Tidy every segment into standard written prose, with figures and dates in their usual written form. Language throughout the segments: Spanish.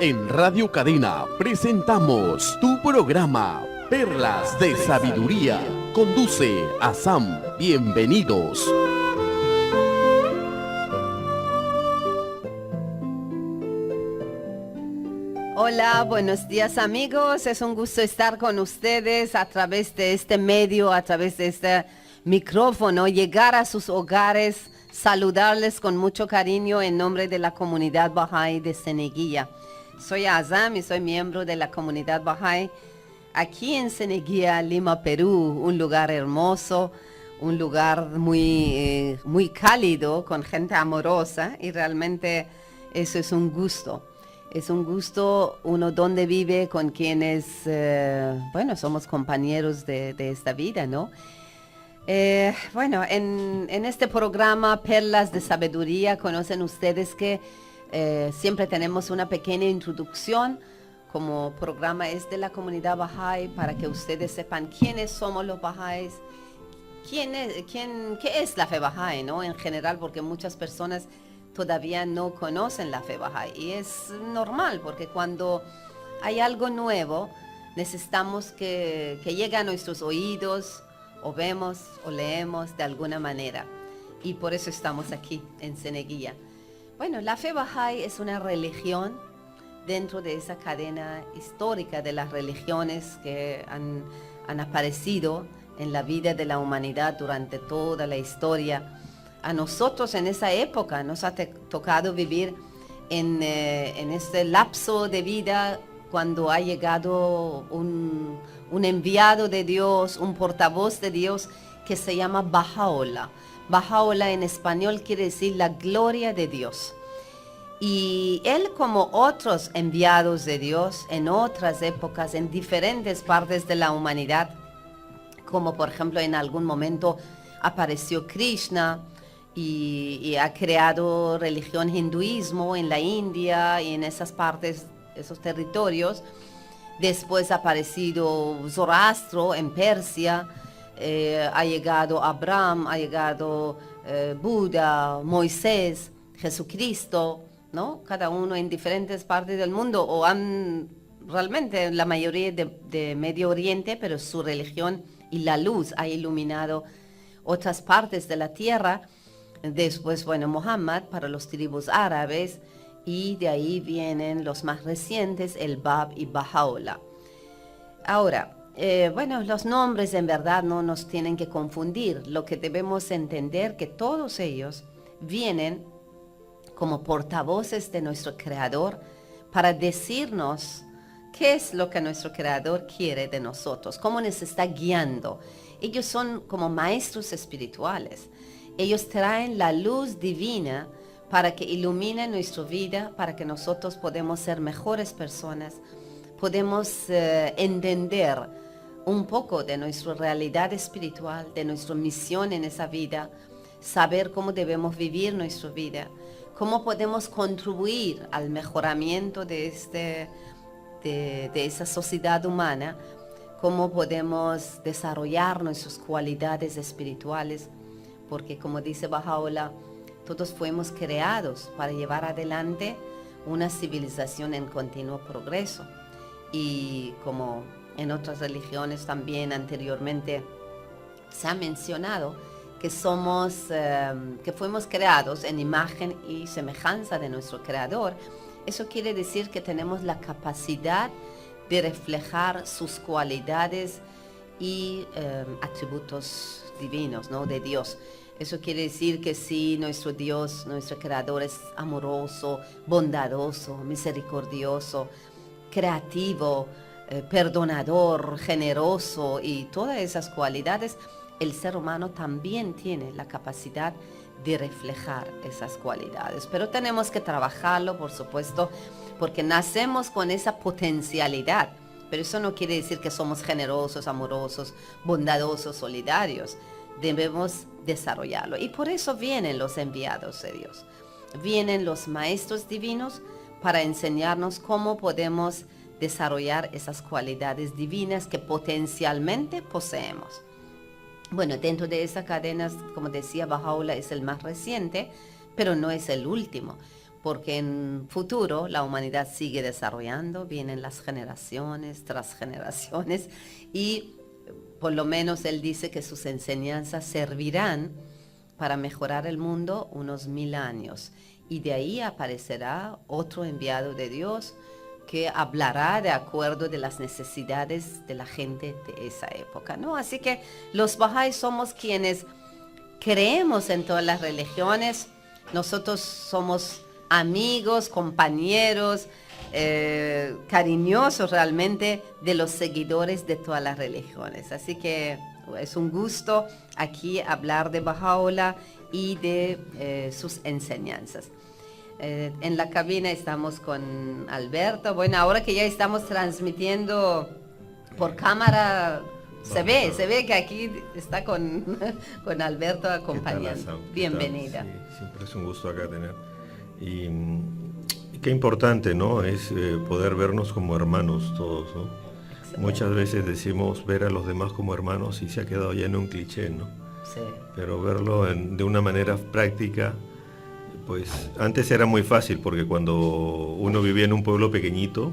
En Radio Cadena presentamos tu programa Perlas de Sabiduría. Conduce a Sam. Bienvenidos. Hola, buenos días amigos. Es un gusto estar con ustedes a través de este medio, a través de este micrófono, llegar a sus hogares, saludarles con mucho cariño en nombre de la comunidad Bahá'í de Ceneguía. Soy Azam y soy miembro de la comunidad Bahá'í aquí en Ceneguía, Lima, Perú, un lugar hermoso, un lugar muy cálido, con gente amorosa, y realmente eso es un gusto. Es un gusto uno donde vive con quienes, somos compañeros de esta vida, ¿no? En este programa Perlas de Sabiduría conocen ustedes que siempre tenemos una pequeña introducción. Como programa es de la comunidad Bahá'í, para que ustedes sepan quiénes somos los Bahá'ís, qué es la fe Bahá'í, ¿no? En general, porque muchas personas todavía no conocen la fe Bahá'í, y es normal, porque cuando hay algo nuevo necesitamos que llegue a nuestros oídos, o vemos o leemos de alguna manera, y por eso estamos aquí en Ceneguía. Bueno, la fe Bahá'í es una religión dentro de esa cadena histórica de las religiones que han aparecido en la vida de la humanidad durante toda la historia. A nosotros en esa época nos ha tocado vivir en este lapso de vida cuando ha llegado un enviado de Dios, un portavoz de Dios que se llama Baha'u'lláh. Baha'u'lláh en español quiere decir la gloria de Dios. Y él, como otros enviados de Dios en otras épocas, en diferentes partes de la humanidad, como por ejemplo en algún momento apareció Krishna, y ha creado religión hinduismo en la India y en esas partes, esos territorios. Después ha aparecido Zoroastro en Persia, ha llegado Abraham, ha llegado Buda, Moisés, Jesucristo, ¿no? Cada uno en diferentes partes del mundo, o han realmente la mayoría de Medio Oriente, pero su religión y la luz ha iluminado otras partes de la tierra. Después, Muhammad para los tribus árabes, y de ahí vienen los más recientes, el Bab y Baha'u'lláh. Ahora, los nombres en verdad no nos tienen que confundir. Lo que debemos entender que todos ellos vienen como portavoces de nuestro Creador para decirnos qué es lo que nuestro Creador quiere de nosotros, cómo nos está guiando. Ellos son como maestros espirituales. Ellos traen la luz divina para que ilumine nuestra vida, para que nosotros podamos ser mejores personas, podemos entender un poco de nuestra realidad espiritual, de nuestra misión en esa vida, saber cómo debemos vivir nuestra vida, cómo podemos contribuir al mejoramiento de esa sociedad humana, cómo podemos desarrollar nuestras cualidades espirituales. Porque como dice Baha'u'lláh, todos fuimos creados para llevar adelante una civilización en continuo progreso. Y como en otras religiones también anteriormente se ha mencionado, que que fuimos creados en imagen y semejanza de nuestro Creador. Eso quiere decir que tenemos la capacidad de reflejar sus cualidades y atributos divinos, ¿no? De Dios. Eso quiere decir que si nuestro Dios, nuestro Creador, es amoroso, bondadoso, misericordioso, creativo, perdonador, generoso, y todas esas cualidades, el ser humano también tiene la capacidad de reflejar esas cualidades. Pero tenemos que trabajarlo, por supuesto, porque nacemos con esa potencialidad. Pero eso no quiere decir que somos generosos, amorosos, bondadosos, solidarios. Debemos desarrollarlo. Y por eso vienen los enviados de Dios. Vienen los maestros divinos para enseñarnos cómo podemos desarrollar esas cualidades divinas que potencialmente poseemos. Bueno, dentro de esas cadenas, como decía, Baha'u'lláh es el más reciente, pero no es el último. porque en futuro la humanidad sigue desarrollando, vienen las generaciones tras generaciones y por lo menos él dice que sus enseñanzas servirán para mejorar el mundo unos 1000 años. Y de ahí aparecerá otro enviado de Dios que hablará de acuerdo de las necesidades de la gente de esa época, ¿no? Así que los Bahá'í somos quienes creemos en todas las religiones. Nosotros somos amigos, compañeros, cariñosos realmente de los seguidores de todas las religiones. Así que es un gusto aquí hablar de Baha'u'lláh y de sus enseñanzas. En la cabina estamos con Alberto. Bueno, ahora que ya estamos transmitiendo por cámara, se ve que aquí está con Alberto acompañando. Bienvenida. Sí, siempre es un gusto acá tener. Y qué importante, ¿no? Es poder vernos como hermanos todos, ¿no? Excelente. Muchas veces decimos ver a los demás como hermanos y se ha quedado ya en un cliché, ¿no? Sí. Pero verlo de una manera práctica, pues antes era muy fácil porque cuando uno vivía en un pueblo pequeñito,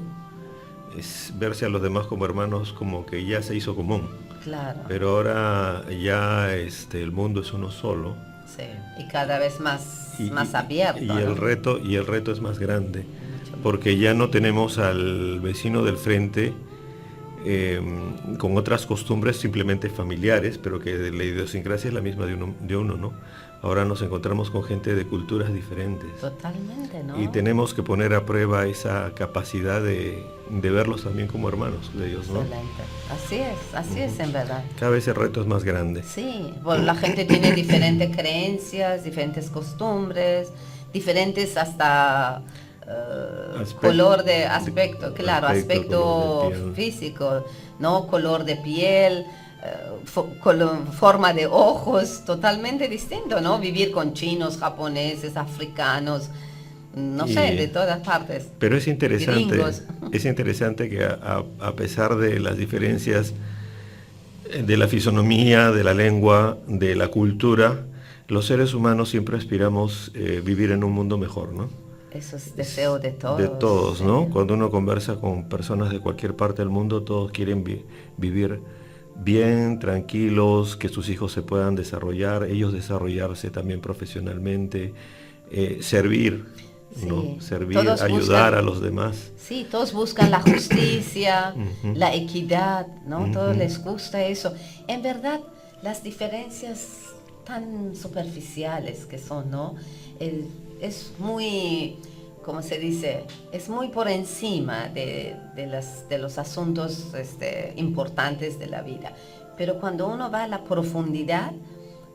verse a los demás como hermanos como que ya se hizo común. Claro. Pero ahora ya el mundo es uno solo. Sí. Y cada vez más abierto. Y ¿no? el reto es más grande, porque ya no tenemos al vecino del frente con otras costumbres simplemente familiares, pero que la idiosincrasia es la misma de uno, ¿no? Ahora nos encontramos con gente de culturas diferentes. Totalmente, ¿no? Y tenemos que poner a prueba esa capacidad de verlos también como hermanos de Dios, ¿no? Excelente. Así es en verdad. Cada vez el reto es más grande. Sí, bueno, la gente tiene diferentes creencias, diferentes costumbres, diferentes hasta color de aspecto, claro, aspecto físico, ¿no? Color de piel, forma de ojos, totalmente distinto, ¿no? Vivir con chinos, japoneses, africanos, no sé, de todas partes. Pero es interesante, gringos. es interesante que a pesar de las diferencias de la fisonomía, de la lengua, de la cultura, los seres humanos siempre aspiramos vivir en un mundo mejor, ¿no? Eso es deseo de todos. De todos, sí. ¿no? Cuando uno conversa con personas de cualquier parte del mundo, todos quieren vivir bien, tranquilos, que sus hijos se puedan desarrollar, ellos desarrollarse también profesionalmente, servir, Sí. ¿no? Servir, Todos ayudar buscan- a los demás. Sí, todos buscan la justicia, la equidad, ¿no? Todos Ujú. les gusta eso. En verdad, las diferencias tan superficiales que son, ¿no? Es muy, ¿cómo se dice? Es muy por encima de los asuntos importantes de la vida. Pero cuando uno va a la profundidad,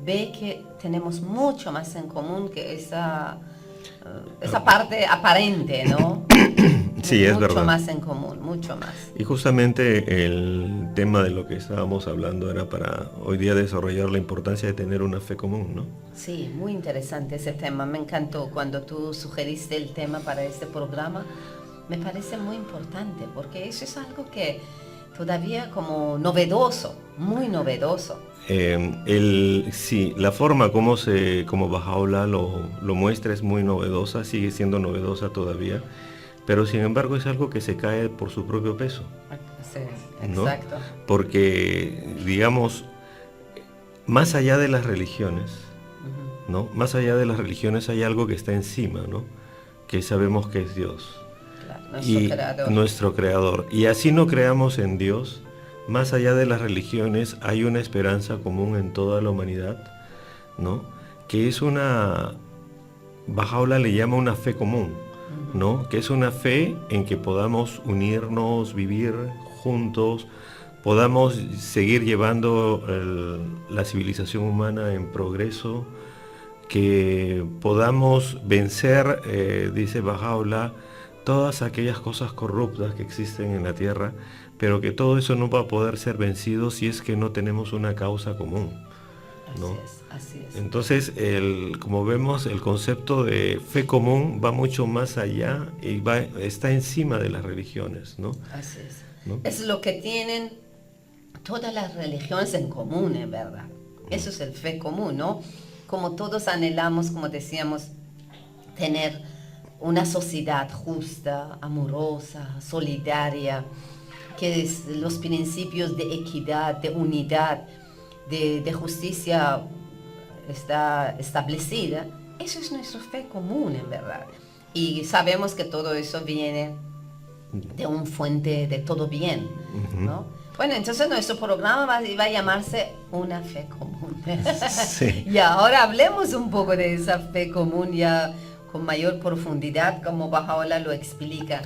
ve que tenemos mucho más en común que esa parte aparente, ¿no? Sí, es mucho verdad. más en común, mucho más. Y justamente el tema de lo que estábamos hablando era para hoy día desarrollar la importancia de tener una fe común, ¿no? Sí, muy interesante ese tema. Me encantó cuando tú sugeriste el tema para este programa. Me parece muy importante porque eso es algo que todavía como novedoso, muy novedoso. Sí, la forma como Baha'u'lláh lo muestra es muy novedosa, sigue siendo novedosa todavía, pero sin embargo es algo que se cae por su propio peso, Sí, ¿no? exacto. Porque, digamos, más allá de las religiones, Ujú. ¿no? Más allá de las religiones hay algo que está encima, ¿no? Que sabemos que es Dios. Claro, nuestro Y creador. nuestro creador. Y así no creamos en Dios, más allá de las religiones hay una esperanza común en toda la humanidad, ¿no? Que es Baha'u'lláh le llama una fe común, ¿no? Que es una fe en que podamos unirnos, vivir juntos, podamos seguir llevando la civilización humana en progreso, que podamos vencer, dice Baha'u'lláh, todas aquellas cosas corruptas que existen en la tierra, pero que todo eso no va a poder ser vencido si es que no tenemos una causa común, ¿no? Así es. Entonces, como vemos, el concepto de fe común va mucho más allá y está encima de las religiones, ¿no? Así es. ¿No? Es lo que tienen todas las religiones en común, en verdad. Eso es el fe común, ¿no? Como todos anhelamos, como decíamos, tener una sociedad justa, amorosa, solidaria, que los principios de equidad, de unidad, de justicia está establecida. Eso es nuestra fe común, en verdad. Y sabemos que todo eso viene de una fuente de todo bien, ¿no? Bueno, entonces nuestro programa va a llamarse Una Fe Común. Sí. Y ahora hablemos un poco de esa fe común ya con mayor profundidad, como Baha'u'lláh lo explica.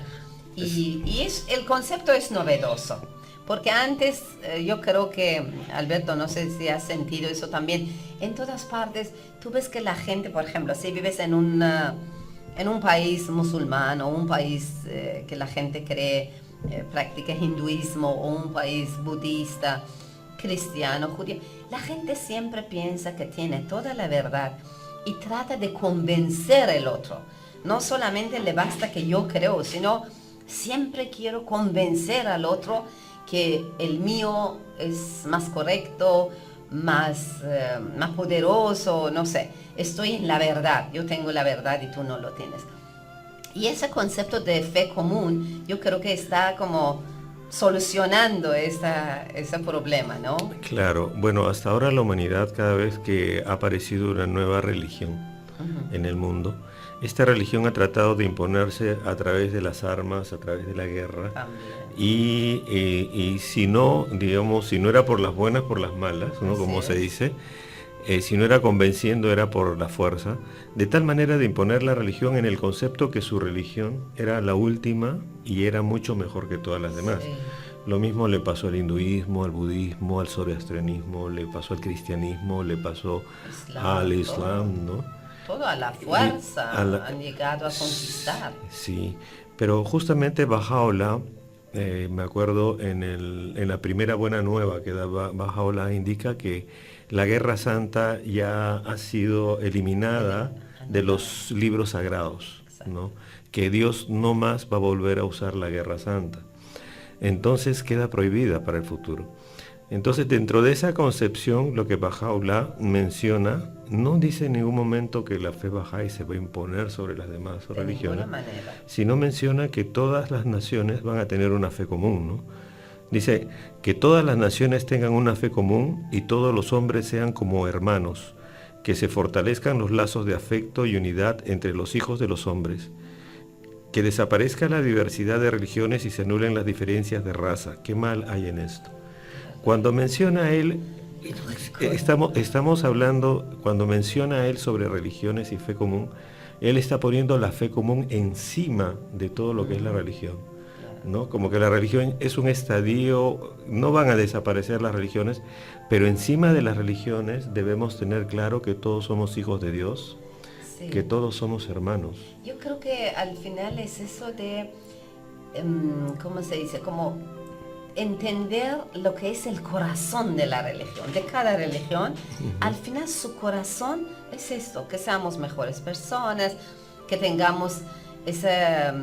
Y el concepto es novedoso, porque antes yo creo que, Alberto, no sé si has sentido eso también, en todas partes tú ves que la gente, por ejemplo, si vives en un país musulmán o un país que la gente practica hinduismo, o un país budista, cristiano, judío, la gente siempre piensa que tiene toda la verdad y trata de convencer al otro. No solamente le basta que yo creo, sino siempre quiero convencer al otro que el mío es más correcto, más poderoso, no sé. Estoy en la verdad, yo tengo la verdad y tú no lo tienes. Y ese concepto de fe común, yo creo que está como solucionando ese problema, ¿no? Claro, bueno, hasta ahora la humanidad, cada vez que ha aparecido una nueva religión en el mundo, esta religión ha tratado de imponerse a través de las armas, a través de la guerra. Y si no, digamos, si no era por las buenas, por las malas, ¿no? Como se dice, si no era convenciendo, era por la fuerza, de tal manera de imponer la religión en el concepto que su religión era la última y era mucho mejor que todas las demás. Sí. Lo mismo le pasó al hinduismo, al budismo, al zoroastrianismo, le pasó al cristianismo, le pasó al islam, ¿no? Todo a la fuerza han llegado a conquistar. Sí, pero justamente Baha'u'lláh, me acuerdo en la primera buena nueva que da Baha'u'lláh, indica que la Guerra Santa ya ha sido eliminada de los libros sagrados, ¿no? Que Dios no más va a volver a usar la Guerra Santa. Entonces queda prohibida para el futuro. Entonces, dentro de esa concepción, lo que Baha'u'lláh menciona, no dice en ningún momento que la fe Bahá'í se va a imponer sobre las demás religiones, sino menciona que todas las naciones van a tener una fe común, ¿no? Dice que todas las naciones tengan una fe común y todos los hombres sean como hermanos, que se fortalezcan los lazos de afecto y unidad entre los hijos de los hombres, que desaparezca la diversidad de religiones y se anulen las diferencias de raza. ¿Qué mal hay en esto? Cuando menciona él, estamos hablando, cuando menciona él sobre religiones y fe común, él está poniendo la fe común encima de todo lo que es la religión, ¿no? Como que la religión es un estadio, no van a desaparecer las religiones, pero encima de las religiones debemos tener claro que todos somos hijos de Dios, sí, que todos somos hermanos. Yo creo que al final es eso de, ¿cómo se dice? Como entender lo que es el corazón de la religión, de cada religión. Al final su corazón es esto, que seamos mejores personas, que tengamos esa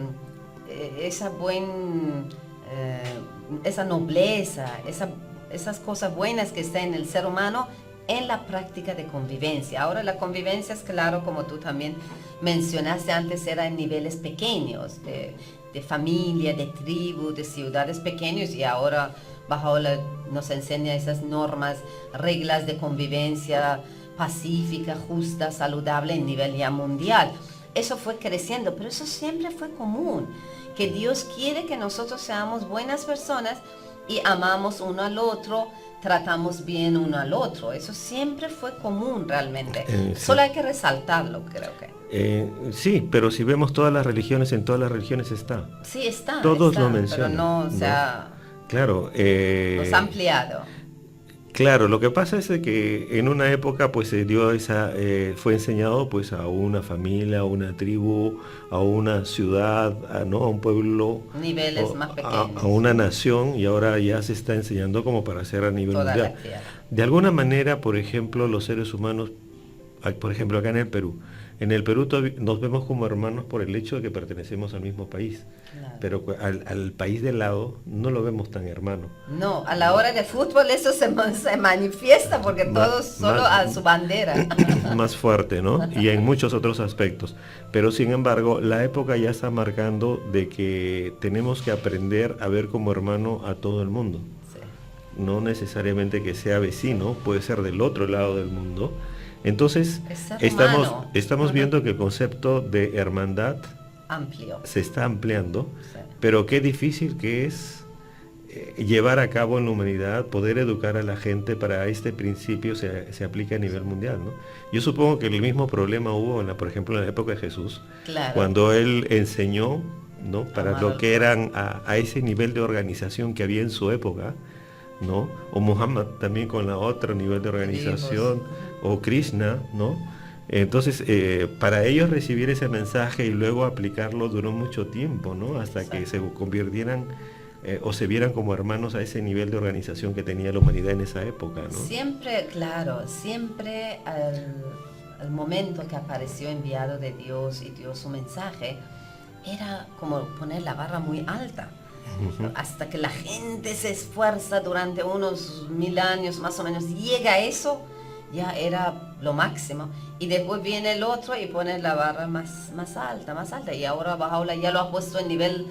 nobleza, esas cosas buenas que están en el ser humano en la práctica de convivencia. Ahora la convivencia es claro, como tú también mencionaste antes, era en niveles pequeños, de familia, de tribu, de ciudades pequeños, y ahora Baha'u'lláh nos enseña esas normas, reglas de convivencia pacífica, justa, saludable en nivel ya mundial. Eso fue creciendo, pero eso siempre fue común, que Dios quiere que nosotros seamos buenas personas y amamos uno al otro, tratamos bien uno al otro. Eso siempre fue común realmente. Sí. Solo hay que resaltarlo, creo que. Sí, pero si vemos todas las religiones, en todas las religiones está. Sí, está. Todos está, lo mencionan. Pero no se ha, claro, nos ha ampliado. Claro, lo que pasa es que en una época pues se dio fue enseñado pues a una familia, a una tribu, a una ciudad, a un pueblo, niveles más pequeños, a una nación, y ahora ya se está enseñando como para hacer a nivel mundial. De alguna manera, por ejemplo, los seres humanos, por ejemplo acá en el Perú, En el Perú nos vemos como hermanos por el hecho de que pertenecemos al mismo país, Claro. pero al país de lado no lo vemos tan hermano. No, a la hora de fútbol eso se manifiesta porque todos solo a su bandera. Más fuerte, ¿no? Y en muchos otros aspectos. Pero sin embargo, la época ya está marcando de que tenemos que aprender a ver como hermano a todo el mundo. Sí. No necesariamente que sea vecino, puede ser del otro lado del mundo. Entonces, Es ser estamos humano. viendo que el concepto de hermandad Amplio. se está ampliando, Sí. pero qué difícil que es llevar a cabo en la humanidad, poder educar a la gente para este principio se aplique a nivel mundial, ¿no? Yo supongo que el mismo problema hubo, por ejemplo, en la época de Jesús, Claro. cuando él enseñó, ¿no? Para Amar lo al que eran a ese nivel de organización que había en su época, ¿no? O Muhammad también con la otro nivel de organización, o Krishna, ¿no? Entonces, para ellos recibir ese mensaje y luego aplicarlo duró mucho tiempo, ¿no? Hasta que se convirtieran o se vieran como hermanos a ese nivel de organización que tenía la humanidad en esa época, ¿no? Siempre, claro, siempre al momento que apareció enviado de Dios y dio su mensaje, era como poner la barra muy alta. Hasta que la gente se esfuerza durante unos 1000 años más o menos, llega a eso, ya era lo máximo. Y después viene el otro y pone la barra más alta. Y ahora Bahá'u'lláh ya lo ha puesto en nivel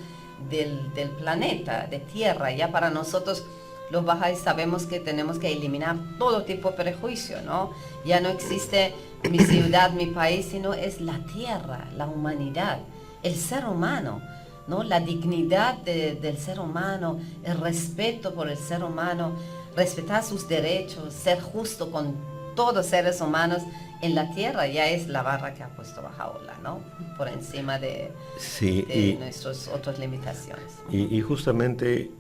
del planeta, de tierra. Ya para nosotros los bahá'ís sabemos que tenemos que eliminar todo tipo de prejuicio, ¿no? Ya no existe mi ciudad, mi país, sino es la tierra, la humanidad, el ser humano, ¿no? La dignidad del ser humano, el respeto por el ser humano, respetar sus derechos, ser justo con todos los seres humanos en la tierra, ya es la barra que ha puesto Bahá'u'lláh, ¿no? Por encima de nuestras otras limitaciones. Y justamente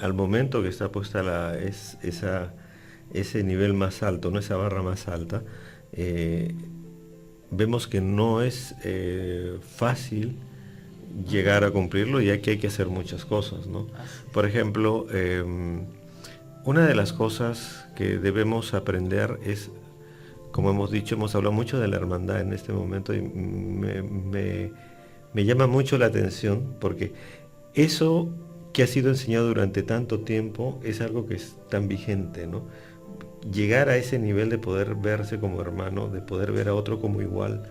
al momento que está puesta ese nivel más alto, ¿no? Esa barra más alta, vemos que no es fácil llegar a cumplirlo, ya que hay que hacer muchas cosas, ¿no? Por ejemplo, una de las cosas que debemos aprender es, como hemos dicho, hemos hablado mucho de la hermandad en este momento y me llama mucho la atención porque eso que ha sido enseñado durante tanto tiempo es algo que es tan vigente, ¿no? Llegar a ese nivel de poder verse como hermano, de poder ver a otro como igual,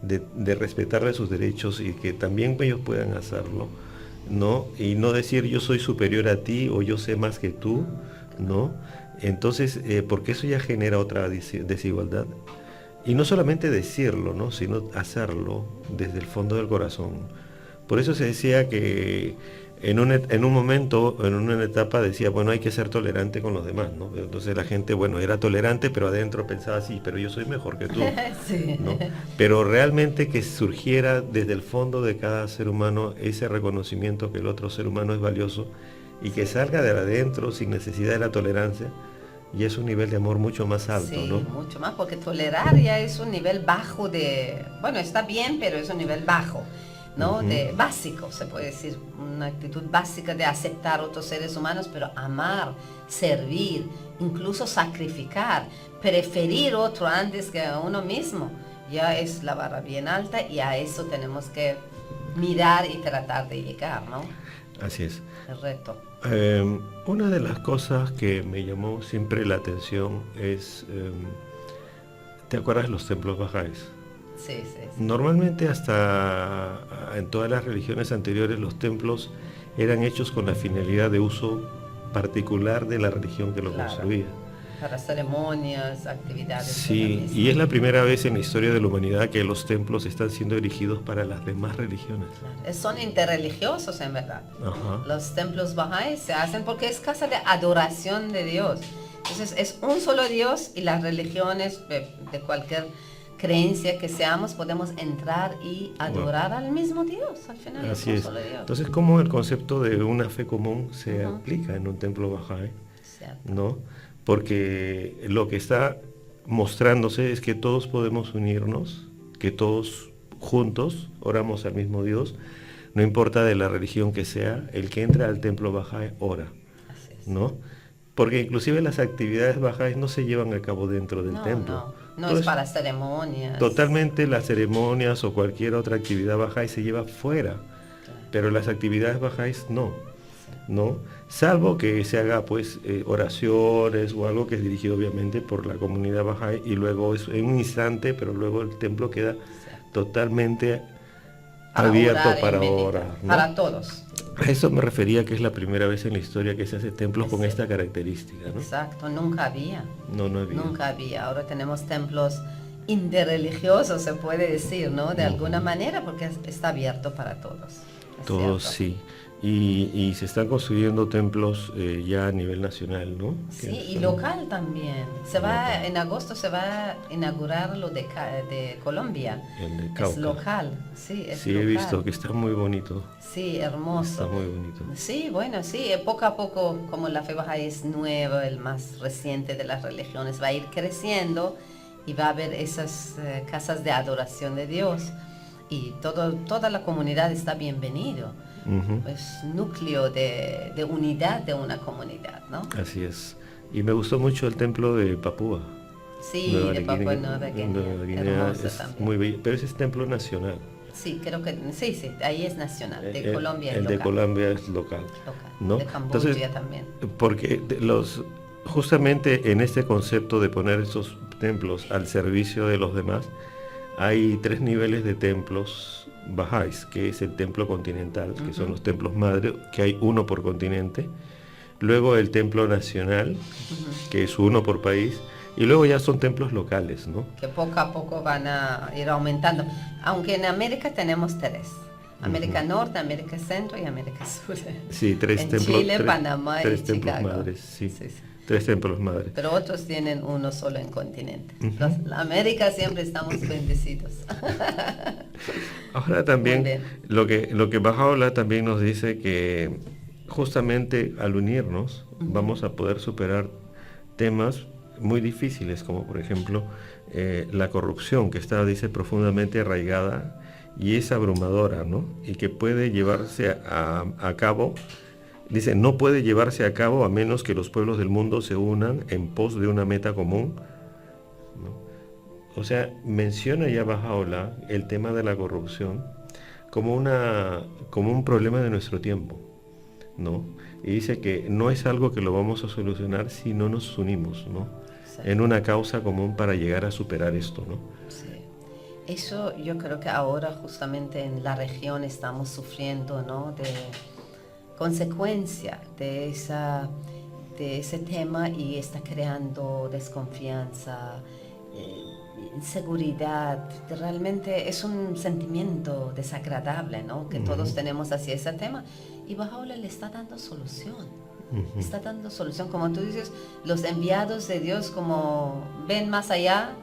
de respetarle sus derechos y que también ellos puedan hacerlo, ¿no? Y no decir yo soy superior a ti o yo sé más que tú, ¿no? Entonces, porque eso ya genera otra desigualdad. Y no solamente decirlo, ¿no? Sino hacerlo desde el fondo del corazón. Por eso se decía que en un momento, en una etapa decía, bueno, hay que ser tolerante con los demás, ¿no? Entonces la gente, bueno, era tolerante, pero adentro pensaba así, pero yo soy mejor que tú, Sí. ¿no? Pero realmente que surgiera desde el fondo de cada ser humano ese reconocimiento que el otro ser humano es valioso y que salga de adentro sin necesidad de la tolerancia, y es un nivel de amor mucho más alto, Sí, ¿no? mucho más, porque tolerar ya es un nivel bajo bueno, está bien, pero es un nivel bajo, ¿no? De básico, se puede decir, una actitud básica de aceptar otros seres humanos, pero amar, servir, incluso sacrificar, preferir otro antes que a uno mismo, ya es la barra bien alta y a eso tenemos que mirar y tratar de llegar, ¿no? Así es. El reto. Una de las cosas que me llamó siempre la atención es, ¿te acuerdas de los templos bahá'ís? Sí. Normalmente hasta en todas las religiones anteriores los templos eran hechos con la finalidad de uso particular de la religión que lo construía. Para ceremonias, actividades. Sí, y es la primera vez en la historia de la humanidad que los templos están siendo erigidos para las demás religiones. Son interreligiosos en verdad. Ajá. Los templos bahá'ís se hacen porque es casa de adoración de Dios. Entonces es un solo Dios y las religiones de cualquier creencia que seamos podemos entrar y adorar al mismo Dios. Al final Así es un es. solo Dios. Entonces, ¿cómo el concepto de una fe común se aplica en un templo bahá'í? Cierto. ¿No? Porque lo que está mostrándose es que todos podemos unirnos, que todos juntos oramos al mismo Dios, no importa de la religión que sea, el que entra al templo bahá'í ora, Así es. ¿no? Porque inclusive las actividades bahá'ís no se llevan a cabo dentro del templo, No Todo es para ceremonias. Totalmente las ceremonias o cualquier otra actividad bahá'í se lleva fuera, Claro. pero las actividades bahá'ís no, ¿no? Salvo que se haga pues oraciones o algo que es dirigido obviamente por la comunidad bahá'í y luego es en un instante, pero luego el templo queda totalmente abierto orar en para medita, orar, ¿no? para todos. A eso me refería, que es la primera vez en la historia que se hace templos con Sí. esta característica, ¿no? Exacto, nunca había. No había. Nunca había. Ahora tenemos templos interreligiosos, se puede decir, ¿no? De alguna manera, porque está abierto para todos. ¿Es Todos cierto? sí. Y se están construyendo templos ya a nivel nacional, ¿no? Sí, Que y son- local también. En agosto se va a inaugurar lo de Colombia. El de Es Cauca. local, sí, es Sí, local. he visto que está muy bonito. Sí, hermoso. Está muy bonito. Sí, bueno, sí, poco a poco, como la fe bahá'í es nueva, el más reciente de las religiones, va a ir creciendo y va a haber esas casas de adoración de Dios y toda la comunidad está bienvenido. Ujú. Es núcleo de unidad de una comunidad, ¿no? Así es. Y me gustó mucho el templo de Papúa. Sí, de Papua Nueva Guinea, hermoso es también. muy bello, pero ese es templo nacional. Sí, creo que sí, ahí es nacional, de Colombia es el de local. Colombia es local. Local, ¿no? de Camboya Entonces, también. porque justamente en este concepto de poner estos templos al servicio de los demás, hay 3 niveles de templos bahá'ís, que es el templo continental, que son los templos madre, que hay uno por continente, luego el templo nacional, que es uno por país, y luego ya son templos locales, ¿no? Que poco a poco van a ir aumentando. Aunque en América tenemos 3. América Norte, América Centro y América Sur. Sí, 3 en templos. Chile, Panamá y 3 templos Chicago. madres, sí. Sí, sí. 3 templos madres. Pero otros tienen uno solo en continente. La América siempre estamos bendecidos. Ahora Muy también bien. lo que Bahá'u'lláh también nos dice que justamente al unirnos vamos a poder superar temas muy difíciles, como por ejemplo la corrupción, que está, dice, profundamente arraigada y es abrumadora, ¿no? Y que puede llevarse a cabo, dice, no puede llevarse a cabo a menos que los pueblos del mundo se unan en pos de una meta común, ¿no? O sea, menciona ya Bahá'u'lláh el tema de la corrupción como un problema de nuestro tiempo, ¿no? Y dice que no es algo que lo vamos a solucionar si no nos unimos, ¿no? Sí. En una causa común para llegar a superar esto, ¿no? Sí. Eso yo creo que ahora justamente en la región estamos sufriendo, ¿no? De consecuencia de ese tema y está creando desconfianza, inseguridad. Realmente es un sentimiento desagradable, ¿no? Que todos tenemos hacia ese tema y Bahá'u'lláh le está dando solución. Está dando solución, como tú dices, los enviados de Dios como ven más allá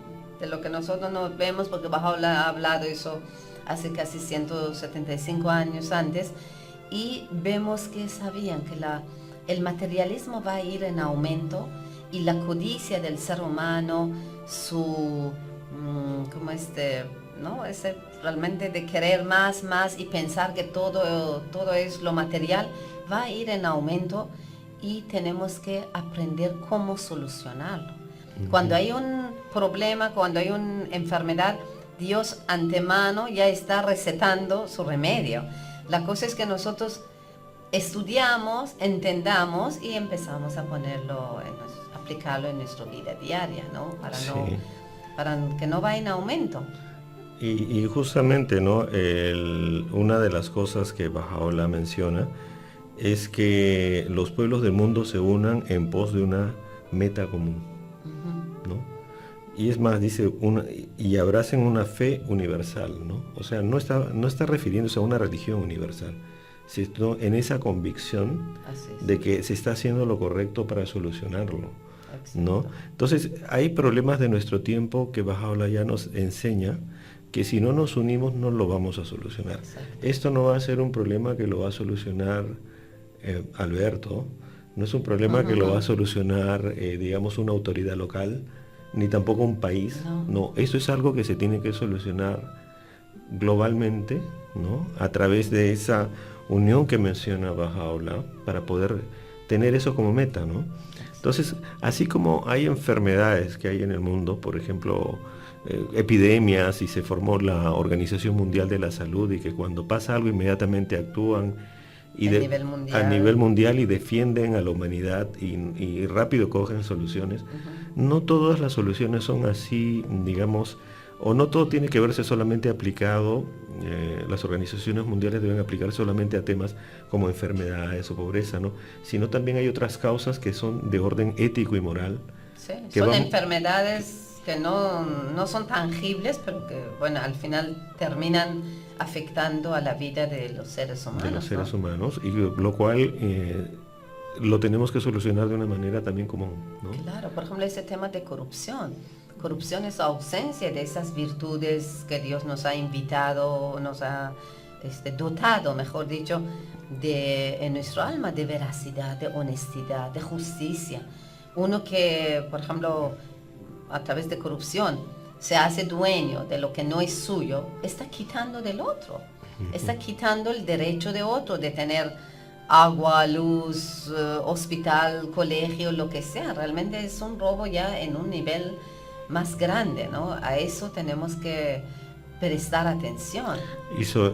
de lo que nosotros no vemos, porque Bahá'u'lláh ha hablado eso hace casi 175 años antes, y vemos que sabían que el materialismo va a ir en aumento y la codicia del ser humano, su, como ¿no? Ese realmente de querer más y pensar que todo es lo material, va a ir en aumento y tenemos que aprender cómo solucionarlo. Cuando hay un problema, cuando hay una enfermedad, Dios antemano ya está recetando su remedio. La cosa es que nosotros estudiamos, entendamos y empezamos a aplicarlo en nuestra vida diaria, ¿no? Sí. Para que no vaya en aumento. Y justamente, ¿no? Una de las cosas que Bahá'u'lláh menciona es que los pueblos del mundo se unan en pos de una meta común, ¿no? Y es más, dice, y abracen una fe universal, ¿no? O sea, no está refiriéndose a una religión universal, sino en esa convicción Así es. de que se está haciendo lo correcto para solucionarlo, ¿no? Exacto. Entonces, hay problemas de nuestro tiempo que Bahá'u'lláh ya nos enseña que si no nos unimos no lo vamos a solucionar. Exacto. Esto no va a ser un problema que lo va a solucionar Alberto, no es un problema que lo va a solucionar, digamos, una autoridad local, ni tampoco un país. No, eso es algo que se tiene que solucionar globalmente, ¿no? A través de esa unión que menciona Bahá'u'lláh, para poder tener eso como meta, ¿no? Entonces, así como hay enfermedades que hay en el mundo, por ejemplo, epidemias, y se formó la Organización Mundial de la Salud, y que cuando pasa algo inmediatamente actúan nivel a mundial. nivel mundial y defienden a la humanidad y rápido cogen soluciones. No todas las soluciones son así, digamos, o no todo tiene que verse solamente aplicado, las organizaciones mundiales deben aplicar solamente a temas como enfermedades o pobreza, ¿no? Sino también hay otras causas que son de orden ético y moral. Sí, que son vamos- enfermedades que no son tangibles, pero que, bueno, al final terminan afectando a la vida de los seres humanos. de los seres ¿no? humanos, y lo cual lo tenemos que solucionar de una manera también común, ¿no? Claro, por ejemplo, ese tema de corrupción. Corrupción es ausencia de esas virtudes que Dios nos ha invitado, nos ha dotado, mejor dicho, en nuestro alma, de veracidad, de honestidad, de justicia. Uno que, por ejemplo, a través de corrupción se hace dueño de lo que no es suyo, está quitando del otro, está quitando el derecho de otro de tener agua, luz, hospital, colegio, lo que sea. Realmente es un robo ya en un nivel más grande, ¿no? A eso tenemos que prestar atención.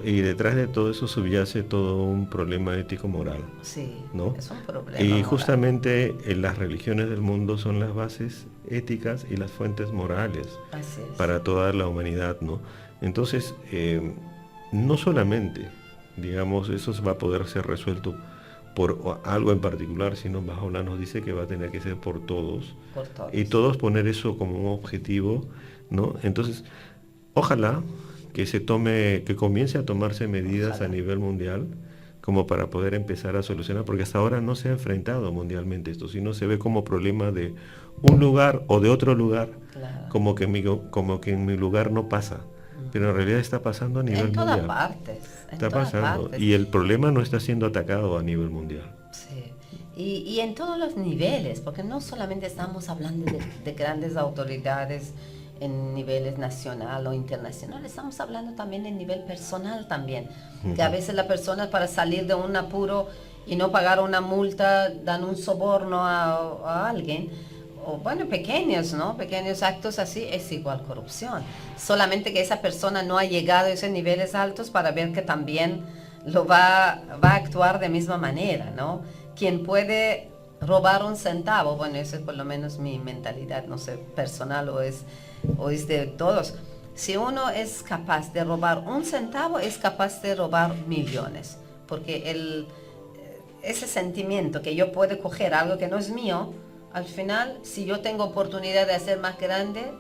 Y detrás de todo eso subyace todo un problema ético-moral, Sí, ¿no? es un problema Y moral. justamente las religiones del mundo son las bases éticas y las fuentes morales Así es. para toda la humanidad, ¿no? Entonces, no solamente, digamos, eso va a poder ser resuelto por algo en particular, sino Baha'u'lláh nos dice que va a tener que ser por todos. Por todos. Y todos poner eso como un objetivo, ¿no? Entonces, ojalá que comience a tomarse medidas Ojalá. a nivel mundial como para poder empezar a solucionar, porque hasta ahora no se ha enfrentado mundialmente esto, sino se ve como problema de un lugar o de otro lugar, Claro. como que en mi lugar no pasa, pero en realidad está pasando a nivel En todas mundial. partes. En Está todas pasando, partes. y el problema no está siendo atacado a nivel mundial. Sí. Y en todos los niveles, porque no solamente estamos hablando de grandes autoridades en niveles nacional o internacional, estamos hablando también en nivel personal también, que a veces la persona, para salir de un apuro y no pagar una multa, dan un soborno a alguien, o bueno, pequeños, ¿no? Pequeños actos así, es igual corrupción. Solamente que esa persona no ha llegado a esos niveles altos para ver que también va a actuar de misma manera, ¿no? Quien puede robar un centavo, bueno, esa es por lo menos mi mentalidad, no sé, personal o es de todos. Si uno es capaz de robar un centavo, es capaz de robar millones, porque ese sentimiento que yo puedo coger algo que no es mío, al final, si yo tengo oportunidad de hacer más grande,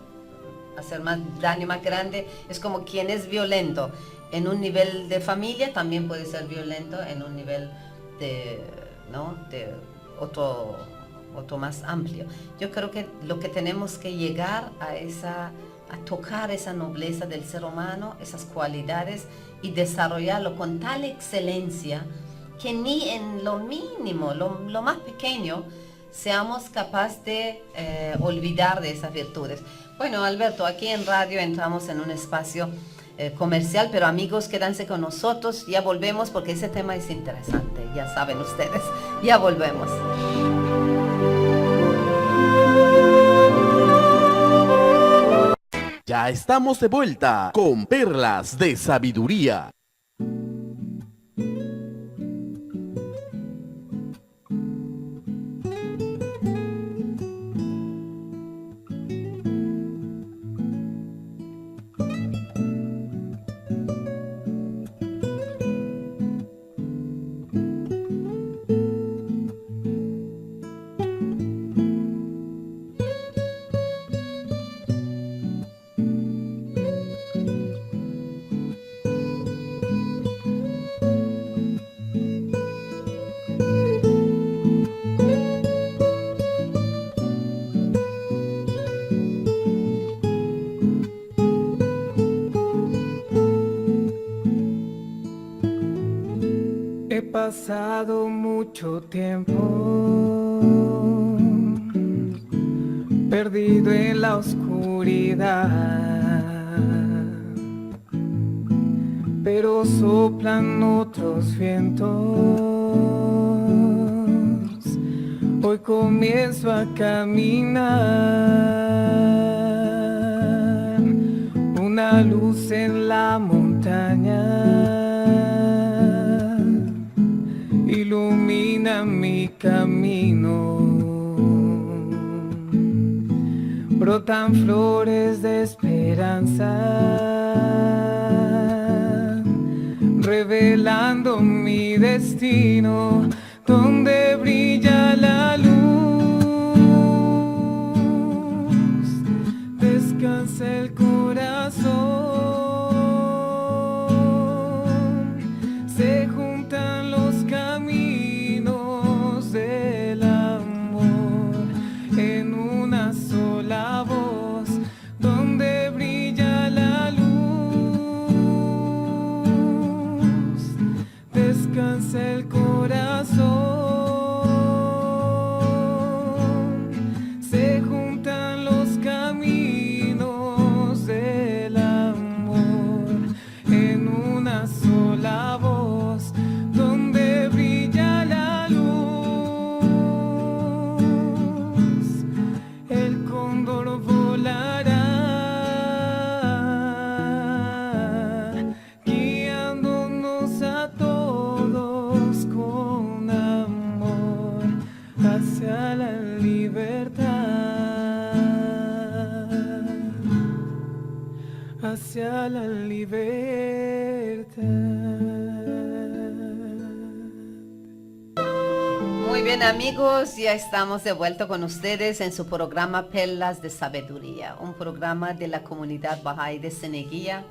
hacer más daño más grande, es como quien es violento en un nivel de familia, también puede ser violento en un nivel de otro más amplio. Yo creo que lo que tenemos que llegar a tocar esa nobleza del ser humano, esas cualidades, y desarrollarlo con tal excelencia que ni en lo mínimo, lo más pequeño, seamos capaces de olvidar de esas virtudes. Bueno, Alberto, aquí en radio entramos en un espacio comercial, pero amigos, quédense con nosotros, ya volvemos porque ese tema es interesante, ya saben ustedes, ya volvemos. Ya estamos de vuelta con Perlas de Sabiduría. He pasado mucho tiempo perdido en la oscuridad, pero soplan otros vientos Hoy comienzo a caminar, una luz en la montaña ilumina mi camino. Brotan flores de esperanza, revelando mi destino, donde brilla la luz, descansa el corazón, se juntan los caminos del amor en una sola voz, donde brilla la luz, descansa el corazón, se juntan los caminos del amor en una sola voz, donde brilla la luz, el cóndor volará, guiándonos a todos con amor hacia la libertad, hacia la libertad. Muy bien amigos, ya estamos de vuelta con ustedes en su programa Perlas de Sabiduría, un programa de la comunidad Bahá'í de Ceneguía.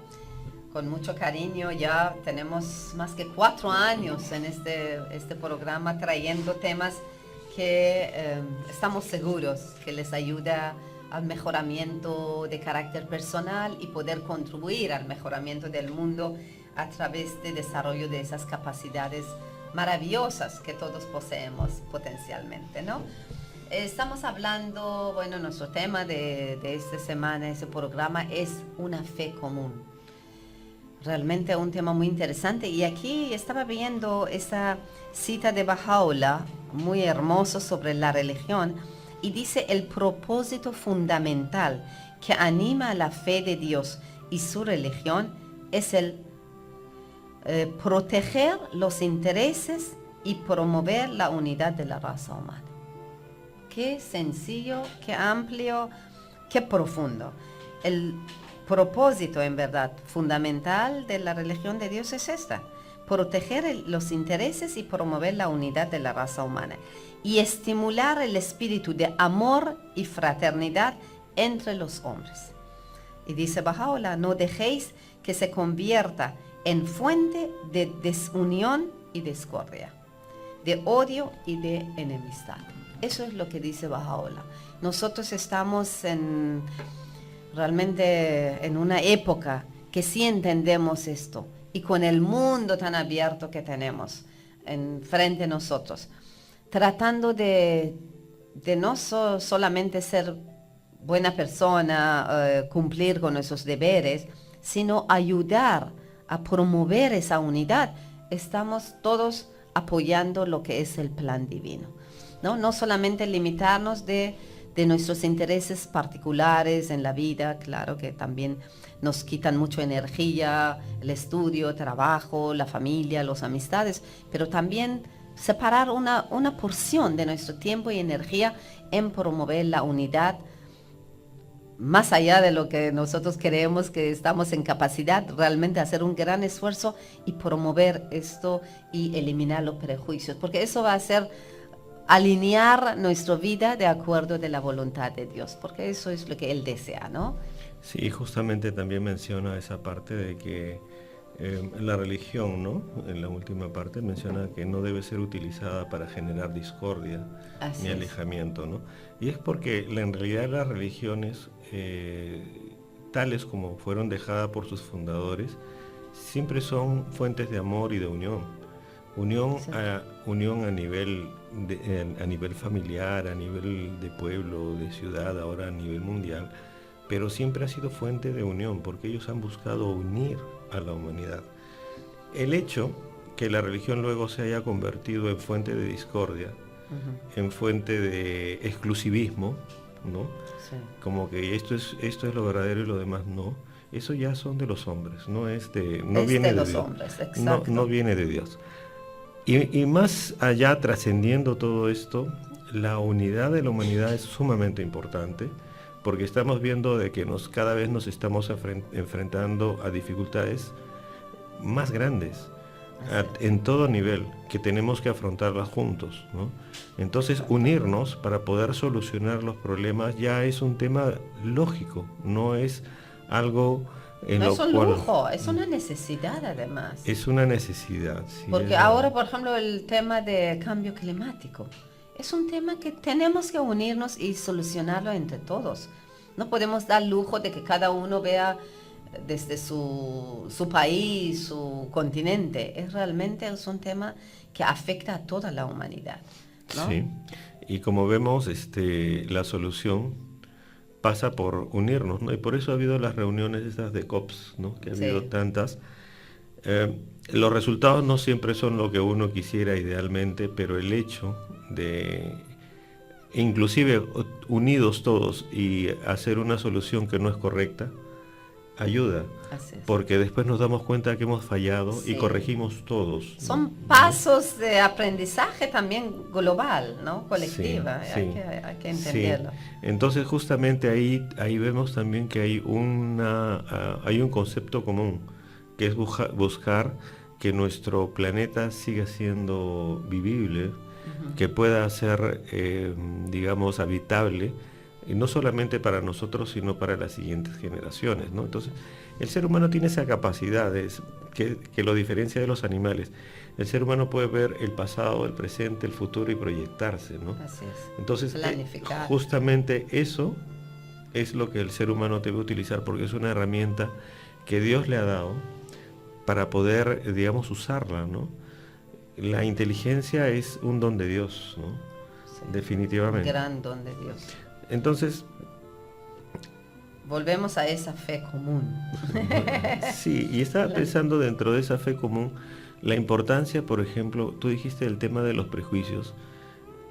Con mucho cariño, ya tenemos más que 4 años en este programa trayendo temas que estamos seguros que les ayuda al mejoramiento de carácter personal y poder contribuir al mejoramiento del mundo a través del desarrollo de esas capacidades maravillosas que todos poseemos potencialmente, ¿no? Estamos hablando, bueno, nuestro tema de esta semana, ese programa es una fe común. Realmente un tema muy interesante, y aquí estaba viendo esa cita de Baha'u'lláh muy hermoso sobre la religión, y dice: el propósito fundamental que anima a la fe de Dios y su religión es el proteger los intereses y promover la unidad de la raza humana. Qué sencillo, qué amplio, qué profundo. El propósito, en verdad, fundamental de la religión de Dios es esta: proteger los intereses y promover la unidad de la raza humana y estimular el espíritu de amor y fraternidad entre los hombres. Y dice Baha'u'lláh: no dejéis que se convierta en fuente de desunión y discordia, de odio y de enemistad. Eso es lo que dice Baha'u'lláh. Nosotros estamos realmente en una época que sí entendemos esto, y con el mundo tan abierto que tenemos frente a nosotros, tratando de no solamente ser buena persona, cumplir con nuestros deberes, sino ayudar a promover esa unidad. Estamos todos apoyando lo que es el plan divino, ¿no? No solamente limitarnos de nuestros intereses particulares en la vida, claro que también nos quitan mucha energía, el estudio, el trabajo, la familia, las amistades, pero también separar una porción de nuestro tiempo y energía en promover la unidad, más allá de lo que nosotros creemos que estamos en capacidad, realmente hacer un gran esfuerzo y promover esto y eliminar los prejuicios, porque eso va a ser alinear nuestra vida de acuerdo de la voluntad de Dios, porque eso es lo que Él desea, ¿no? Sí, justamente también menciona esa parte de que la religión, ¿no? En la última parte menciona que no debe ser utilizada para generar discordia ni alejamiento, ¿no? Y es porque en realidad las religiones, tales como fueron dejadas por sus fundadores, siempre son fuentes de amor y de unión. Unión a nivel familiar, a nivel de pueblo, de ciudad, ahora a nivel mundial, pero siempre ha sido fuente de unión, porque ellos han buscado unir a la humanidad. El hecho que la religión luego se haya convertido en fuente de discordia en fuente de exclusivismo, ¿no? Sí. Como que esto es lo verdadero y lo demás no. Eso ya son de los hombres, no Es viene de los Dios. hombres, No, exacto. no viene de Dios. Y más allá, trascendiendo todo esto, la unidad de la humanidad es sumamente importante, porque estamos viendo de que cada vez nos estamos enfrentando a dificultades más grandes, en todo nivel, que tenemos que afrontarlas juntos, ¿no? Entonces, unirnos para poder solucionar los problemas ya es un tema lógico, no es algo en No lo es un cual lujo, es una necesidad además. es una necesidad. Sí, Porque es ahora, verdad. por ejemplo, el tema de cambio climático es un tema que tenemos que unirnos y solucionarlo entre todos. No podemos dar lujo de que cada uno vea desde su país, su continente. Es un tema que afecta a toda la humanidad, ¿no? Sí, y como vemos, la solución pasa por unirnos, ¿no? Y por eso ha habido las reuniones estas de COPs, ¿no? Que ha Sí. habido tantas. Los resultados no siempre son lo que uno quisiera idealmente, pero el hecho de, inclusive unidos todos y hacer una solución que no es correcta, ayuda, Así es. porque después nos damos cuenta que hemos fallado y Sí. corregimos todos, ¿no? Son pasos de aprendizaje también global, ¿no? Colectiva. Sí, Hay que sí. entenderlo. Entonces justamente ahí vemos también que hay hay un concepto común, que es buscar que nuestro planeta siga siendo vivible, que pueda ser, digamos, habitable, y no solamente para nosotros, sino para las siguientes generaciones, ¿no? Entonces, el ser humano tiene esa capacidad que lo diferencia de los animales. El ser humano puede ver el pasado, el presente, el futuro y proyectarse, ¿no? Así es. Entonces, Planificar. justamente eso es lo que el ser humano debe utilizar, porque es una herramienta que Dios le ha dado para poder, digamos, usarla, ¿no? La inteligencia es un don de Dios, ¿no? Sí. Definitivamente. Gran don de Dios. Entonces, Volvemos a esa fe común. sí, y estaba pensando dentro de esa fe común, la importancia, por ejemplo, tú dijiste el tema de los prejuicios,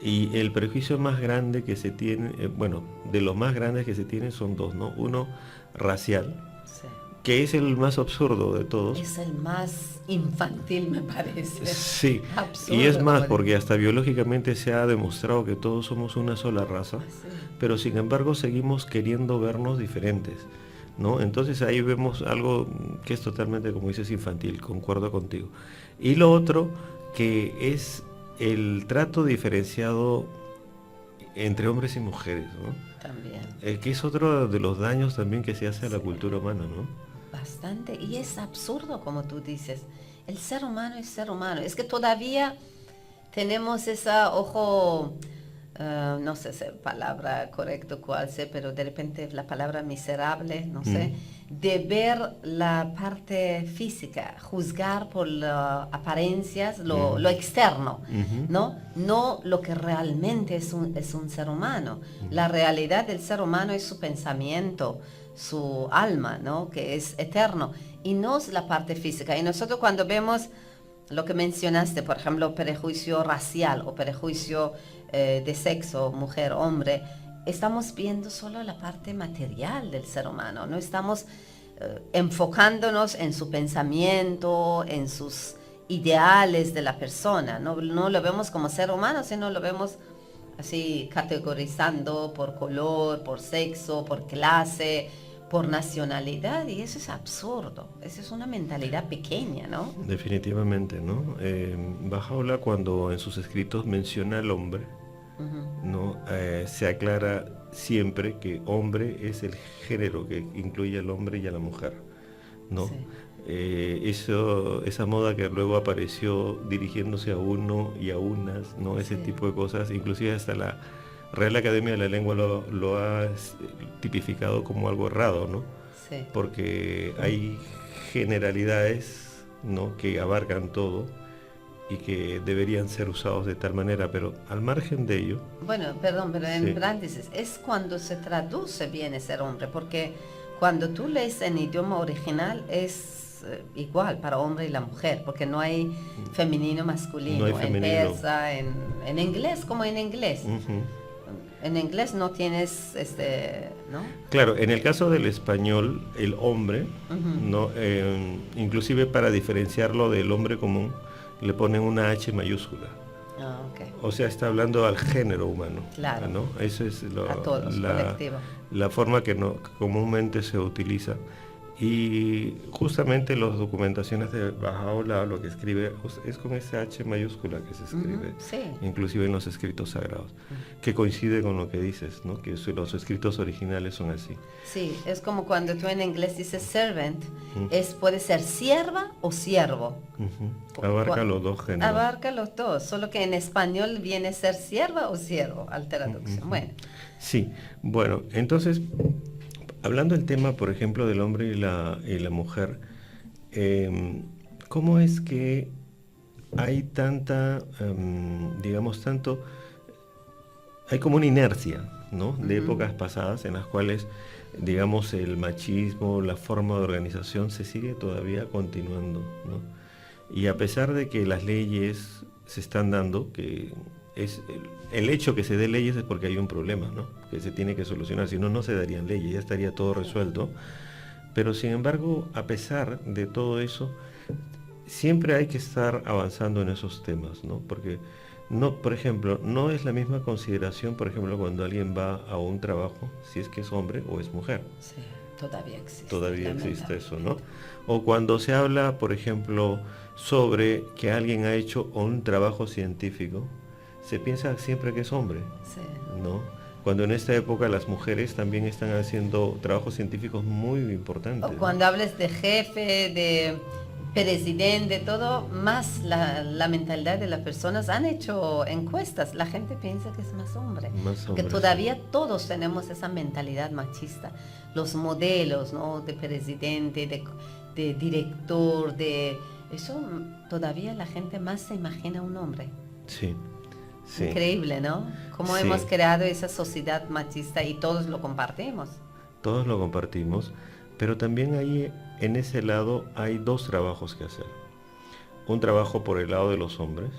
y el prejuicio más grande que se tiene, bueno, de los más grandes que se tienen son dos, ¿no? Uno, racial, Sí. que es el más absurdo de todos. Es el más infantil, me parece. Sí, Absurdo, y es más, como porque hasta biológicamente se ha demostrado que todos somos una sola raza, Sí. pero sin embargo seguimos queriendo vernos diferentes, ¿no? Entonces ahí vemos algo que es totalmente, como dices, infantil, concuerdo contigo. Y lo otro, que es el trato diferenciado entre hombres y mujeres, ¿no? También. Que es otro de los daños también que se hace a la cultura humana, ¿no? Bastante. Y es absurdo, como tú dices. El ser humano es ser humano. Es que todavía tenemos esa ojo, no sé si palabra correcta cuál sea, pero de repente la palabra miserable, no sé, de ver la parte física, juzgar por las apariencias, lo externo, ¿no? No lo que realmente es un ser humano. La realidad del ser humano es su pensamiento, su alma, ¿no? Que es eterno, y no es la parte física. Y nosotros cuando vemos lo que mencionaste, por ejemplo, prejuicio racial o prejuicio de sexo, mujer, hombre, estamos viendo solo la parte material del ser humano, no estamos enfocándonos en su pensamiento, en sus ideales de la persona, no lo vemos como ser humano, sino lo vemos así categorizando por color, por sexo, por clase, por nacionalidad, y eso es absurdo. Esa es una mentalidad pequeña, ¿no? Definitivamente, ¿no? Bajaola, cuando en sus escritos menciona al hombre, ¿no? Se aclara siempre que hombre es el género que incluye al hombre y a la mujer, ¿no? Sí. Esa moda que luego apareció dirigiéndose a uno y a unas, ¿no? Ese Sí. tipo de cosas, inclusive hasta la Real Academia de la Lengua lo ha tipificado como algo errado, ¿no? Sí. Porque hay generalidades, ¿no? Que abarcan todo y que deberían ser usados de tal manera, pero al margen de ello... Bueno, perdón, pero en Sí. paréntesis, es cuando se traduce bien ser hombre, porque cuando tú lees en idioma original es igual para hombre y la mujer, porque no hay femenino masculino, No hay en femenino. persa, en inglés como en inglés. Ujú. En inglés no tienes, ¿no? Claro, en el caso del español, el hombre, no, inclusive para diferenciarlo del hombre común, le ponen una H mayúscula. Ah, ok. O sea, está hablando al género humano. Claro. ¿No? Eso es A todos, colectivo. la forma que comúnmente se utiliza. Y justamente las documentaciones de Bahá'u'lláh lo que escribe es con esa H mayúscula que se escribe, Sí. inclusive en los escritos sagrados, que coincide con lo que dices, ¿no? Que los escritos originales son así. Sí, es como cuando tú en inglés dices servant, puede ser sierva o siervo. Ujú. Abarca los dos géneros. Abarca los dos, solo que en español viene a ser sierva o siervo, al traducción. Bueno, Sí, bueno, entonces, hablando del tema, por ejemplo, del hombre y la mujer, ¿cómo es que hay tanta, digamos, hay como una inercia, ¿no? De épocas pasadas en las cuales, digamos, el machismo, la forma de organización se sigue todavía continuando, ¿no? Y a pesar de que las leyes se están dando, que es el hecho que se dé leyes es porque hay un problema, ¿no? Que se tiene que solucionar, si no, no se darían leyes, ya estaría todo resuelto. Pero sin embargo, a pesar de todo eso, siempre hay que estar avanzando en esos temas, ¿no? Porque, no, por ejemplo, no es la misma consideración, por ejemplo, cuando alguien va a un trabajo, si es que es hombre o es mujer. sí, todavía existe. Todavía existe eso, ¿no? O cuando se habla, por ejemplo, sobre que alguien ha hecho un trabajo científico, se piensa siempre que es hombre, Sí. ¿no? Cuando en esta época las mujeres también están haciendo trabajos científicos muy importantes. O ¿no? cuando hables de jefe, de presidente, todo, más la mentalidad de las personas. Han hecho encuestas, la gente piensa que es más hombre. Más Que hombre, todavía todos tenemos esa mentalidad machista. Los modelos, ¿no? De presidente, de director, eso todavía la gente más se imagina un hombre. Sí, sí. Increíble, ¿no? Cómo Sí. hemos creado esa sociedad machista y todos lo compartimos. Todos lo compartimos, pero también ahí en ese lado hay dos trabajos que hacer. Un trabajo por el lado de los hombres,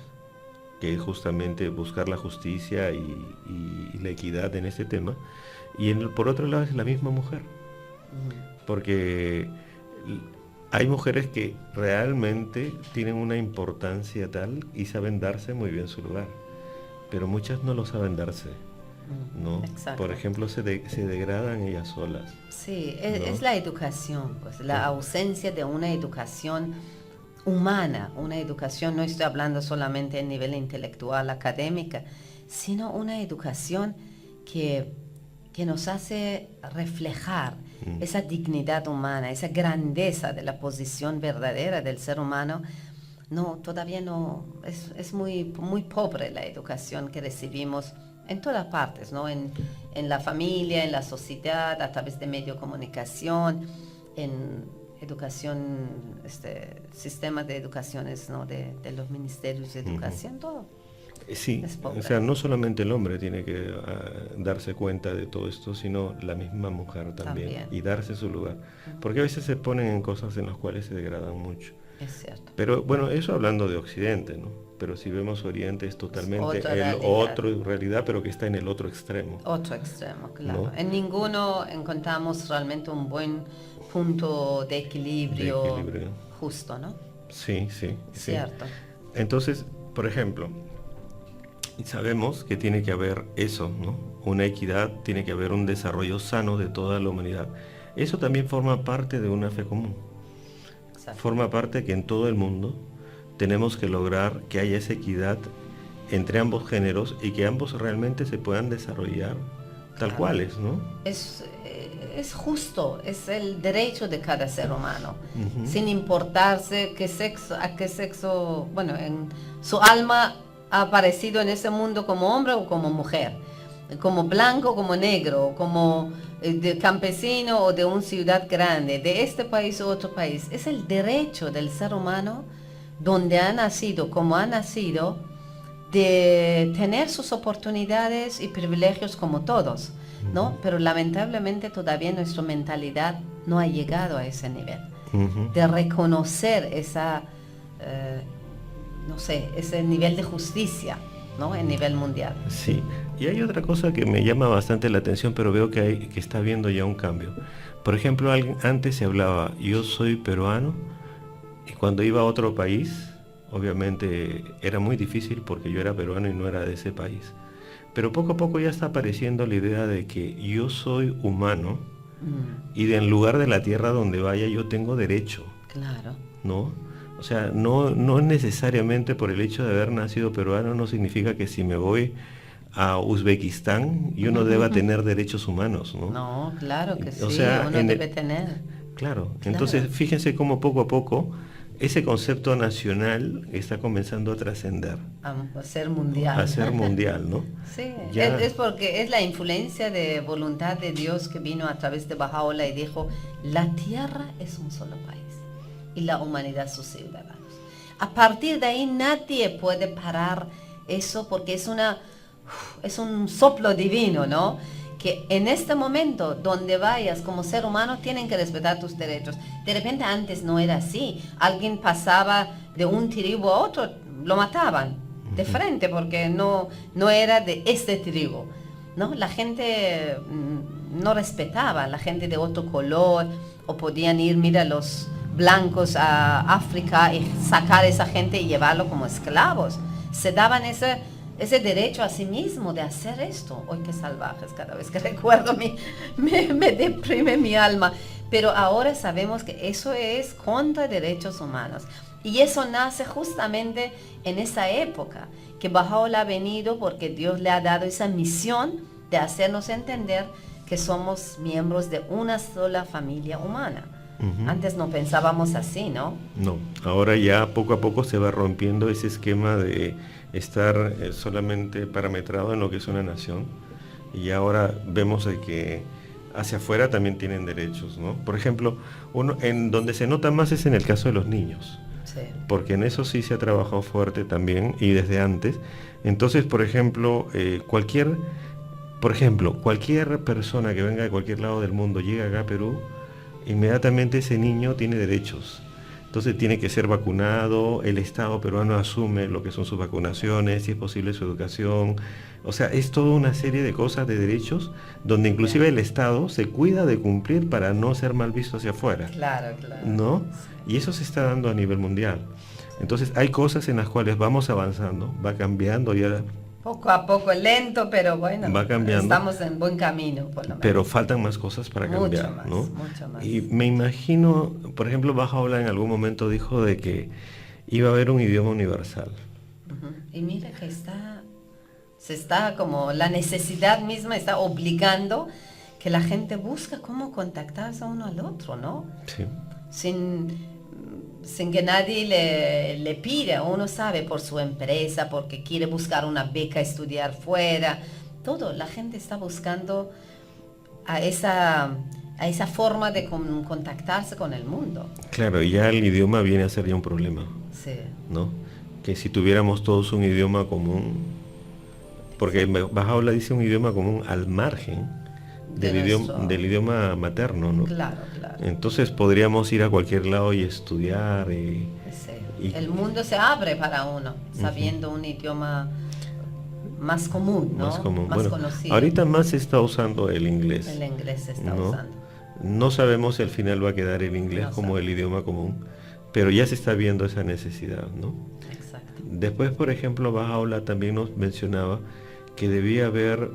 que es justamente buscar la justicia y la equidad en ese tema, y por otro lado es la misma mujer, porque hay mujeres que realmente tienen una importancia tal y saben darse muy bien su lugar, pero muchas no lo saben darse, ¿no? Exacto. Por ejemplo, se degradan ellas solas. Sí, ¿no? es la educación, pues la ausencia de una educación humana, una educación, no estoy hablando solamente a nivel intelectual, académica, sino una educación que nos hace reflejar esa dignidad humana, esa grandeza de la posición verdadera del ser humano. No, todavía no, es muy, muy pobre la educación que recibimos en todas partes, ¿no? En la familia, en la sociedad, a través de medios de comunicación, en educación, sistemas de educaciones, ¿no? De los ministerios de educación, todo. Sí, Es pobre. o sea, no solamente el hombre tiene que darse cuenta de todo esto, sino la misma mujer también. Y darse su lugar. Porque a veces se ponen en cosas en las cuales se degradan mucho. Es cierto. Pero bueno, eso hablando de Occidente, ¿no? Pero si vemos Oriente es totalmente otra el realidad. otro realidad, pero que está en el otro extremo. Otro extremo, claro. ¿No? En ninguno encontramos realmente un buen punto de equilibrio, justo, ¿no? Sí, sí. Sí. Cierto. Entonces, por ejemplo, sabemos que tiene que haber eso, ¿no? Una equidad, tiene que haber un desarrollo sano de toda la humanidad. Eso también forma parte de una fe común. Exacto. Forma parte que en todo el mundo tenemos que lograr que haya esa equidad entre ambos géneros y que ambos realmente se puedan desarrollar tal Claro. cuales, ¿no? Es justo, es el derecho de cada ser humano, Ujú. sin importarse a qué sexo, bueno, en su alma ha aparecido en ese mundo como hombre o como mujer, como blanco, como negro, como de campesino o de una ciudad grande, de este país u otro país. Es el derecho del ser humano, donde ha nacido, como ha nacido, de tener sus oportunidades y privilegios como todos, ¿no? Pero lamentablemente todavía nuestra mentalidad no ha llegado a ese nivel. de reconocer esa, no sé, ese nivel de justicia, ¿no? En nivel mundial. Sí, y hay otra cosa que me llama bastante la atención, pero veo que está habiendo ya un cambio. Por ejemplo, antes se hablaba, yo soy peruano, y cuando iba a otro país, obviamente era muy difícil porque yo era peruano y no era de ese país. Pero poco a poco ya está apareciendo la idea de que yo soy humano y en lugar de la tierra donde vaya yo tengo derecho, Claro. ¿no? O sea, no necesariamente por el hecho de haber nacido peruano no significa que si me voy a Uzbekistán yo no deba tener derechos humanos, ¿no? No, claro que sí, O sea, uno debe tener. Claro, Claro. entonces fíjense cómo poco a poco ese concepto nacional está comenzando a trascender, A ser mundial. a ser mundial, ¿no? Sí, Ya- es porque es la influencia de voluntad de Dios que vino a través de Bahá'u'lláh y dijo, la tierra es un solo país y la humanidad sus ciudadanos. A partir de ahí nadie puede parar eso porque es un soplo divino, ¿no? Que en este momento, donde vayas como ser humano, tienen que respetar tus derechos. De repente antes no era así. Alguien pasaba de un tribu a otro, lo mataban de frente porque no era de este tribu, ¿no? La gente no respetaba, la gente de otro color, o podían ir, mira, los blancos a África y sacar a esa gente y llevarlo como esclavos. Se daban ese derecho a sí mismo de hacer esto. Hoy qué salvajes, cada vez que recuerdo me deprime mi alma. Pero ahora sabemos que eso es contra derechos humanos. Y eso nace justamente en esa época, que Bahá'u'lláh ha venido porque Dios le ha dado esa misión de hacernos entender que somos miembros de una sola familia humana. Antes no pensábamos así, ¿no? No, ahora ya poco a poco se va rompiendo ese esquema de estar solamente parametrado en lo que es una nación, y ahora vemos de que hacia afuera también tienen derechos, ¿no? Por ejemplo, en donde se nota más es en el caso de los niños, Sí. porque en eso sí se ha trabajado fuerte también y desde antes. Entonces, por ejemplo, cualquier persona que venga de cualquier lado del mundo llega acá a Perú, inmediatamente ese niño tiene derechos. Entonces tiene que ser vacunado, el Estado peruano asume lo que son sus vacunaciones, si es posible su educación. O sea, es toda una serie de cosas, de derechos, donde inclusive el Estado se cuida de cumplir para no ser mal visto hacia afuera, Claro, claro. ¿no? Y eso se está dando a nivel mundial. Entonces hay cosas en las cuales vamos avanzando, va cambiando ya, Poco a poco, lento, pero bueno, Va cambiando. estamos en buen camino, por lo menos. pero faltan más cosas para Mucho cambiar, más, ¿no? mucho más. Y me imagino, por ejemplo, Bahá'u'lláh en algún momento dijo de que iba a haber un idioma universal. Ujú. Y mira que se está como la necesidad misma está obligando que la gente busca cómo contactarse uno al otro, ¿no? Sí. Sin que nadie le pida, uno sabe por su empresa, porque quiere buscar una beca, estudiar fuera, todo, la gente está buscando a esa forma de contactarse con el mundo. Claro, ya el idioma viene a ser ya un problema, Sí. ¿no? Que si tuviéramos todos un idioma común, porque Bahá'u'lláh dice un idioma común al margen De nuestro- del idioma materno, ¿no? Claro, claro. Entonces podríamos ir a cualquier lado y estudiar. Sí. Y- El mundo se abre para uno, sabiendo un idioma más común, ¿no? Más común. Más Bueno, conocido. ahorita más se está usando el inglés. El inglés se está ¿no? usando. No sabemos si al final va a quedar el inglés No como el sabemos. idioma común, pero ya se está viendo esa necesidad, ¿no? Exacto. Después, por ejemplo, Bahá'u'lláh también nos mencionaba que debía haber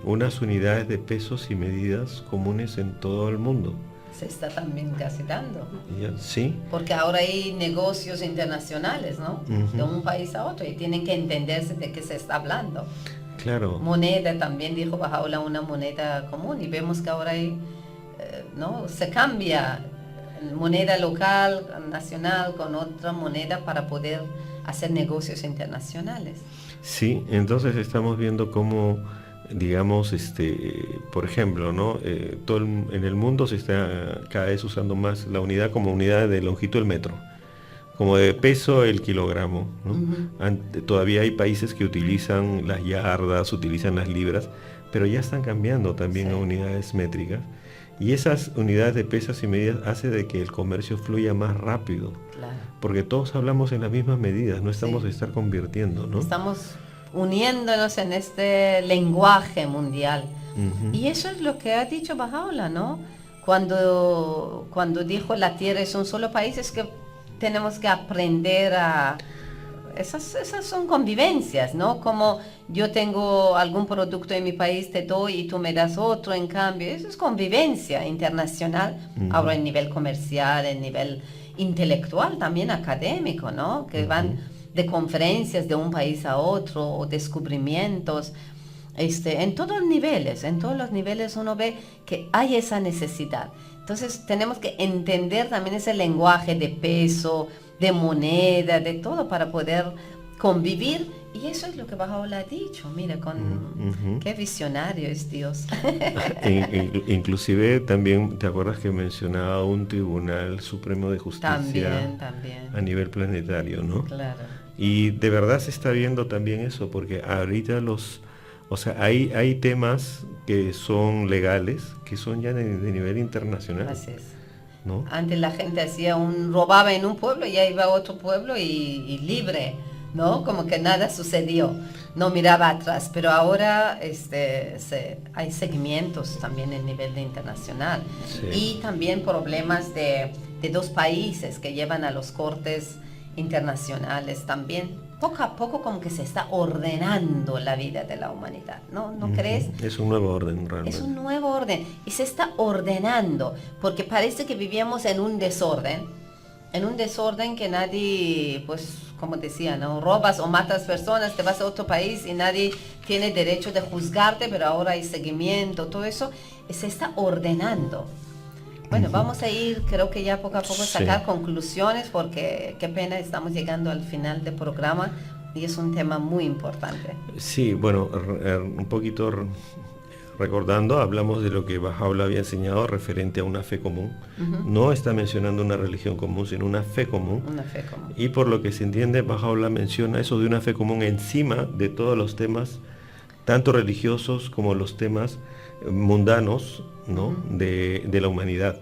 unas unidades de pesos y medidas comunes en todo el mundo. Se está también casi dando. ¿Sí? Porque ahora hay negocios internacionales, ¿no? Ujú. De un país a otro y tienen que entenderse de qué se está hablando. Claro. Moneda también dijo Bahá'u'lláh, una moneda común, y vemos que ahora hay, ¿no? Se cambia moneda local, nacional, con otra moneda para poder hacer negocios internacionales. Sí, entonces estamos viendo cómo, digamos, por ejemplo, ¿no? En el mundo se está cada vez usando más la unidad como unidad de longitud del metro, como de peso el kilogramo, ¿no? Todavía hay países que utilizan las yardas, utilizan las libras, pero ya están cambiando también Sí. a unidades métricas. Y esas unidades de pesas y medidas hace de que el comercio fluya más rápido. Claro. Porque todos hablamos en las mismas medidas, no estamos Sí. de estar convirtiendo, ¿no? Estamos uniéndonos en este lenguaje mundial. Ujú. Y eso es lo que ha dicho Bahá'u'lláh, ¿no? Cuando dijo la tierra es un solo país, es que tenemos que aprender a... Esas son convivencias, ¿no? Como yo tengo algún producto en mi país, te doy y tú me das otro en cambio. Eso es convivencia internacional. Ahora en nivel comercial, en nivel intelectual, también académico, ¿no? Que van de conferencias de un país a otro o descubrimientos. En todos los niveles uno ve que hay esa necesidad. Entonces tenemos que entender también ese lenguaje de peso, de moneda, de todo para poder convivir. Y eso es lo que Bahá'u'lláh ha dicho. Mira, qué visionario es Dios. Inclusive también, ¿te acuerdas que mencionaba un Tribunal Supremo de Justicia También. a nivel planetario, ¿no? Claro. Y de verdad se está viendo también eso, porque ahorita hay temas que son legales, que son ya de nivel internacional, Así es. ¿no? Antes la gente robaba en un pueblo y ya iba a otro pueblo y libre, ¿no? Como que nada sucedió, no miraba atrás, pero ahora hay seguimientos también en nivel internacional. Sí. Y también problemas de dos países que llevan a los cortes internacionales también. Poco a poco como que se está ordenando la vida de la humanidad, ¿no? ¿No crees? Es un nuevo orden realmente. Es un nuevo orden y se está ordenando porque parece que vivíamos en un desorden que nadie, pues como decía, ¿no? Robas o matas personas, te vas a otro país y nadie tiene derecho de juzgarte, pero ahora hay seguimiento, todo eso se está ordenando. Bueno, vamos a ir, creo que ya poco a poco sacar Sí. conclusiones porque qué pena, estamos llegando al final del programa y es un tema muy importante. Sí, bueno, un poquito recordando, hablamos de lo que Bahá'u'lláh había enseñado referente a una fe común. No está mencionando una religión común, sino una fe común. Una fe común. Y por lo que se entiende, Bahá'u'lláh menciona eso de una fe común encima de todos los temas, tanto religiosos como los temas mundanos, ¿no? de la humanidad.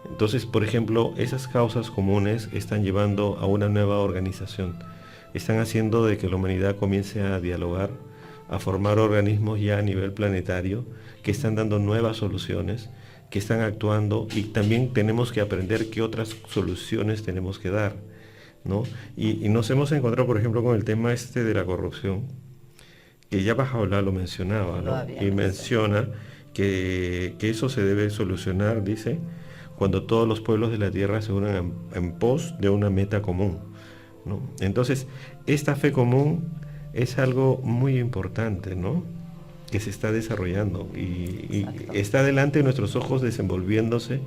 Entonces, por ejemplo, esas causas comunes están llevando a una nueva organización. Están haciendo de que la humanidad comience a dialogar, a formar organismos ya a nivel planetario, que están dando nuevas soluciones, que están actuando, y también tenemos que aprender qué otras soluciones tenemos que dar, ¿no? Y nos hemos encontrado, por ejemplo, con el tema de la corrupción, que ya Bahá'u'lláh lo mencionaba, ¿no? Y menciona que eso se debe solucionar, dice, cuando todos los pueblos de la tierra se unan en pos de una meta común, ¿no? Entonces, esta fe común es algo muy importante, ¿no? Que se está desarrollando y está delante de nuestros ojos desenvolviéndose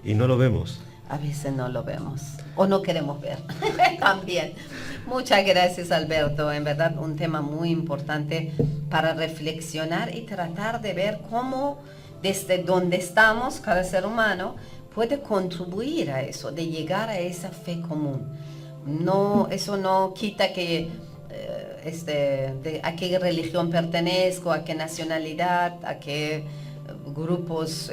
y no lo vemos. A veces no lo vemos o no queremos ver también. Muchas gracias, Alberto. En verdad, un tema muy importante para reflexionar y tratar de ver cómo desde donde estamos, cada ser humano puede contribuir a eso, de llegar a esa fe común. No, eso no quita que a qué religión pertenezco, a qué nacionalidad, a qué grupos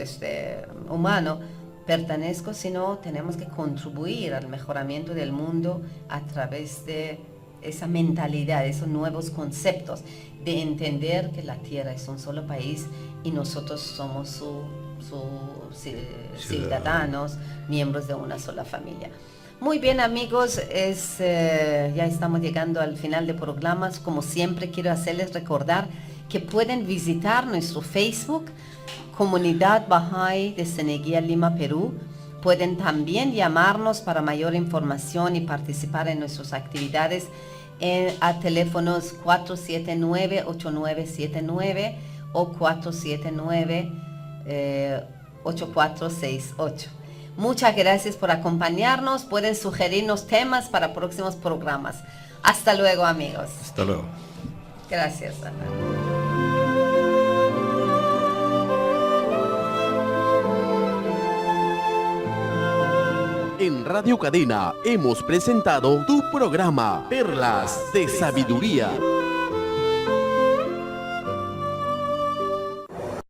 humanos pertenezco, sino tenemos que contribuir al mejoramiento del mundo a través de esa mentalidad, esos nuevos conceptos, de entender que la Tierra es un solo país y nosotros somos sus ciudadanos, miembros de una sola familia. Muy bien, amigos, ya estamos llegando al final del programa. Como siempre, quiero hacerles recordar que pueden visitar nuestro Facebook, Comunidad Bahá'í de Ceneguía, Lima, Perú. Pueden también llamarnos para mayor información y participar en nuestras actividades a teléfonos 479-8979 o 479-8468. Muchas gracias por acompañarnos. Pueden sugerirnos temas para próximos programas. Hasta luego, amigos. Hasta luego. Gracias, Ana. En Radio Cadena hemos presentado tu programa Perlas de Sabiduría.